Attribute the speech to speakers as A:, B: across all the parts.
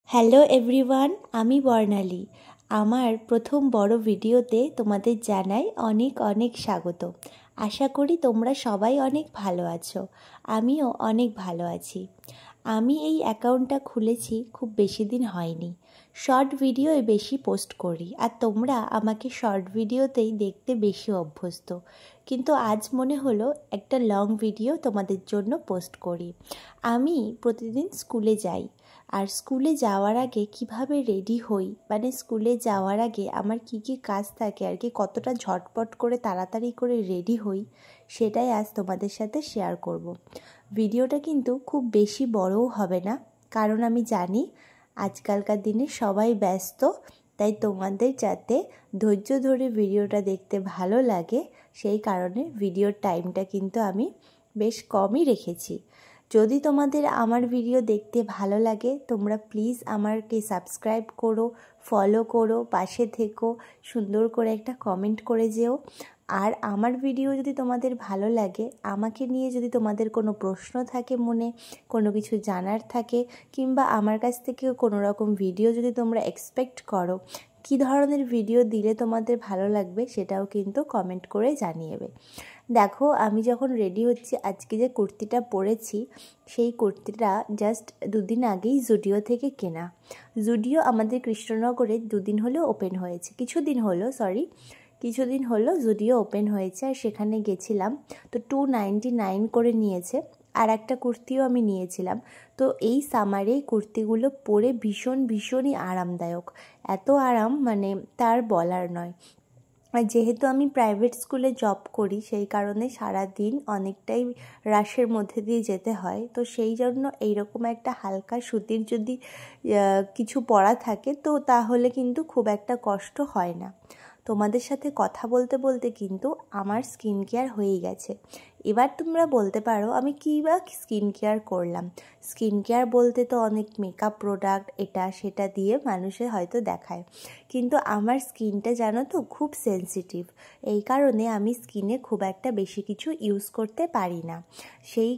A: Hello everyone, আমি বর্ণালী। আমার প্রথম বড় ভিডিওতে তোমাদের জানাই অনেক অনেক স্বাগত। আশা করি তোমরা সবাই অনেক ভালো আছো। আমিও অনেক ভালো আছি। আমি এই অ্যাকাউন্টটা খুলেছি খুব বেশি দিন হয়নি। শর্ট ভিডিওই বেশি পোস্ট করি, আর তোমরা আমাকে শর্ট ভিডিওতেই দেখতে বেশি অভ্যস্ত। কিন্তু আজ মনে হলো একটা লং ভিডিও তোমাদের জন্য পোস্ট করি। আমি প্রতিদিন স্কুলে যাই, আর স্কুলে যাওয়ার আগে কিভাবে রেডি হই, মানে স্কুলে যাওয়ার আগে আমার কি কি কাজ থাকে আর কি, কতটা ঝটপট করে তাড়াতাড়ি করে রেডি হই, সেটাই আজ তোমাদের সাথে শেয়ার করব। ভিডিওটা কিন্তু খুব বেশি বড়ও হবে না, কারণ আমি জানি আজকালকার দিনে সবাই ব্যস্ত, তাই তোমাদের যাতে ধৈর্য ধরে ভিডিওটা দেখতে ভালো লাগে সেই কারণে ভিডিওর টাইমটা কিন্তু আমি বেশ কমই রেখেছি। যদি তোমাদের আমার ভিডিও দেখতে ভালো লাগে তোমরা প্লিজ আমাকে সাবস্ক্রাইব করো, ফলো করো, পাশে থেকো, সুন্দর করে একটা কমেন্ট করে যেও। আর আমার ভিডিও যদি তোমাদের ভালো লাগে, আমাকে নিয়ে যদি তোমাদের কোনো প্রশ্ন থাকে, মনে কোনো কিছু জানার থাকে, কিংবা আমার কাছ থেকে কোনো রকম ভিডিও যদি তোমরা এক্সপেক্ট করো, কী ধরনের ভিডিও দিলে তোমাদের ভালো লাগবে সেটাও কিন্তু কমেন্ট করে জানিয়েবে। দেখো, আমি যখন রেডি হচ্ছি, আজকে যে কুর্তিটা পরেছি সেই কুর্তিটা জাস্ট দুদিন আগেই জুডিও থেকে কেনা। জুডিও আমাদের কৃষ্ণনগরে কিছুদিন হলো জুডিও ওপেন হয়েছে, আর সেখানে গেছিলাম। তো 299 করে নিয়েছে। আর একটা কুর্তিও আমি নিয়েছিলাম। তো এই সামারে কুর্তিগুলো পরে ভীষণই আরামদায়ক। এত আরাম মানে তার বলার নয়। আর যেহেতু আমি প্রাইভেট স্কুলে জব করি, সেই কারণে সারা দিন অনেকটাই রাশের মধ্যে দিয়ে যেতে হয়। তো সেই জন্য এইরকম একটা হালকা সুতির যদি কিছু পরা থাকে তো তাহলে কিন্তু খুব একটা কষ্ট হয় না। তোমাদের সাথে কথা বলতে বলতে কিন্তু আমার স্কিন কেয়ার হয়েই গেছে। এবার তোমরা বলতে পারো আমি কী বা স্কিন কেয়ার করলাম। স্কিন কেয়ার বলতে তো অনেক মেকআপ প্রোডাক্ট এটা সেটা দিয়ে মানুষে হয়তো দেখায়, কিন্তু আমার স্কিনটা জানো তো খুব সেনসিটিভ। এই কারণে আমি স্কিনে খুব একটা বেশি কিছু ইউজ করতে পারি না। সেই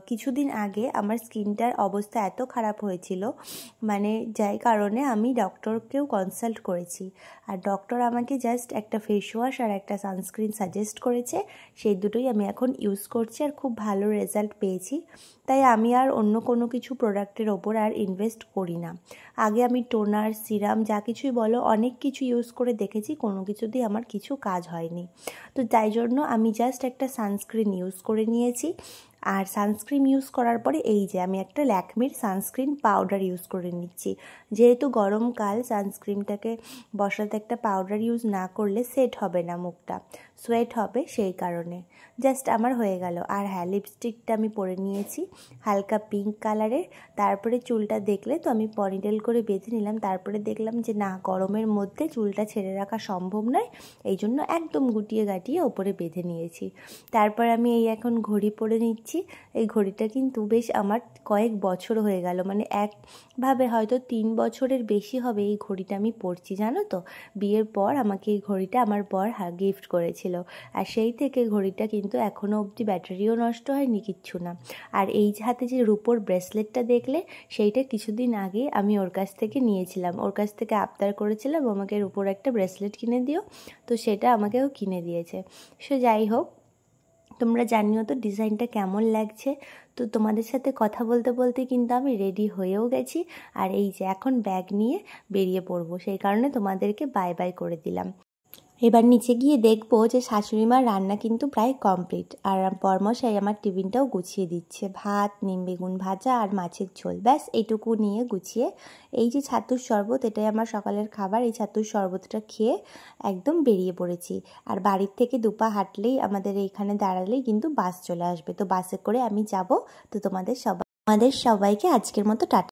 A: কিছুদিন আগে আমার স্কিনটার অবস্থা এত খারাপ হয়েছিল, মানে যাই কারণে আমি ডক্টরকেও কনসাল্ট করেছি। আর ডক্টর আমাকে জাস্ট একটা ফেস ওয়াশ আর একটা সানস্ক্রিন সাজেস্ট করেছে, সেই দুটোই আমি এখন ইউজ করছি আর খুব ভালো রেজাল্ট পেয়েছি। তাই আমি আর অন্য কোনো কিছু প্রোডাক্টের ওপর আর ইনভেস্ট করি না। আগে আমি টোনার, সিরাম যা কিছুই বলো অনেক কিছু ইউজ করে দেখেছি, কোনো কিছুতেই আমার কিছু কাজ হয়নি। তো তাই জন্য আমি জাস্ট একটা সানস্ক্রিন ইউজ করে নিয়েছি। আর সানস্ক্রিন ইউজ করার পরে এই যে আমি একটা ল্যাকমির সানস্ক্রিন পাউডার ইউজ করে নিচ্ছি। যেহেতু গরমকাল, সানস্ক্রিনটাকে বসাতে একটা পাউডার ইউজ না করলে সেট হবে না, মুখটা সোয়েট হবে, সেই কারণে জাস্ট আমার হয়ে গেল। আর হ্যাঁ, লিপস্টিকটা আমি পরে নিয়েছি হালকা পিঙ্ক কালারের। তারপরে চুলটা দেখলে তো আমি পনিটেল করে বেঁধে নিলাম। তারপরে দেখলাম যে না, গরমের মধ্যে চুলটা ছেড়ে রাখা সম্ভব নয়, এই জন্য একদম গুটিয়ে গাটিয়ে ওপরে বেঁধে নিয়েছি। তারপর আমি এই এখন ঘড়ি পরে নিচ্ছি। এই ঘড়িটা কিন্তু বেশ আমার কয়েক বছর হয়ে গেল, মানে একভাবে হয়তো 3 বছরের বেশি হবে এই ঘড়িটা আমি পরছি। জানো তো, বিয়ের পর আমাকে এই ঘড়িটা আমার বর গিফট করেছিল, আর সেই থেকে ঘড়িটা কিন্তু এখনও অবধি ব্যাটারিও নষ্ট হয়নি, কিচ্ছু না। আর এই হাতে যে রূপোর ব্রেসলেটটা দেখলে, সেইটা কিছুদিন আগে আমি ওর কাছ থেকে নিয়েছিলাম। ওর কাছ থেকে আবদার করেছিলাম আমাকে রূপোর একটা ব্রেসলেট কিনে দিও, তো সেটা আমাকেও কিনে দিয়েছে। সো যাই হোক, তোমরা জানিও তো ডিজাইনটা কেমন লাগছে। তো তোমাদের সাথে কথা বলতে বলতে কিন্তু আমি রেডি হয়েও গেছি, আর এই যে এখন ব্যাগ নিয়ে বেরিয়ে পড়বো, সেই কারণে তোমাদেরকে বাই বাই করে দিলাম। এবার নিচে গিয়ে দেখবো যে শাশুড়িমার রান্না কিন্তু প্রায় কমপ্লিট, আর বরমশাই আমার টিফিনটাও গুছিয়ে দিচ্ছে। ভাত, নিম বেগুন ভাজা আর মাছের ঝোল, ব্যাস এইটুকু নিয়ে গুছিয়ে এই যে ছাতুর শরবত, এটাই আমার সকালের খাবার। এই ছাতুর শরবতটা খেয়ে একদম বেরিয়ে পড়েছি। আর বাড়ির থেকে দুপা হাঁটলেই, আমাদের এইখানে দাঁড়ালেই কিন্তু বাস চলে আসবে, তো বাসে করে আমি যাব। তো তোমাদের সবাইকে আজকের মতো টাটা।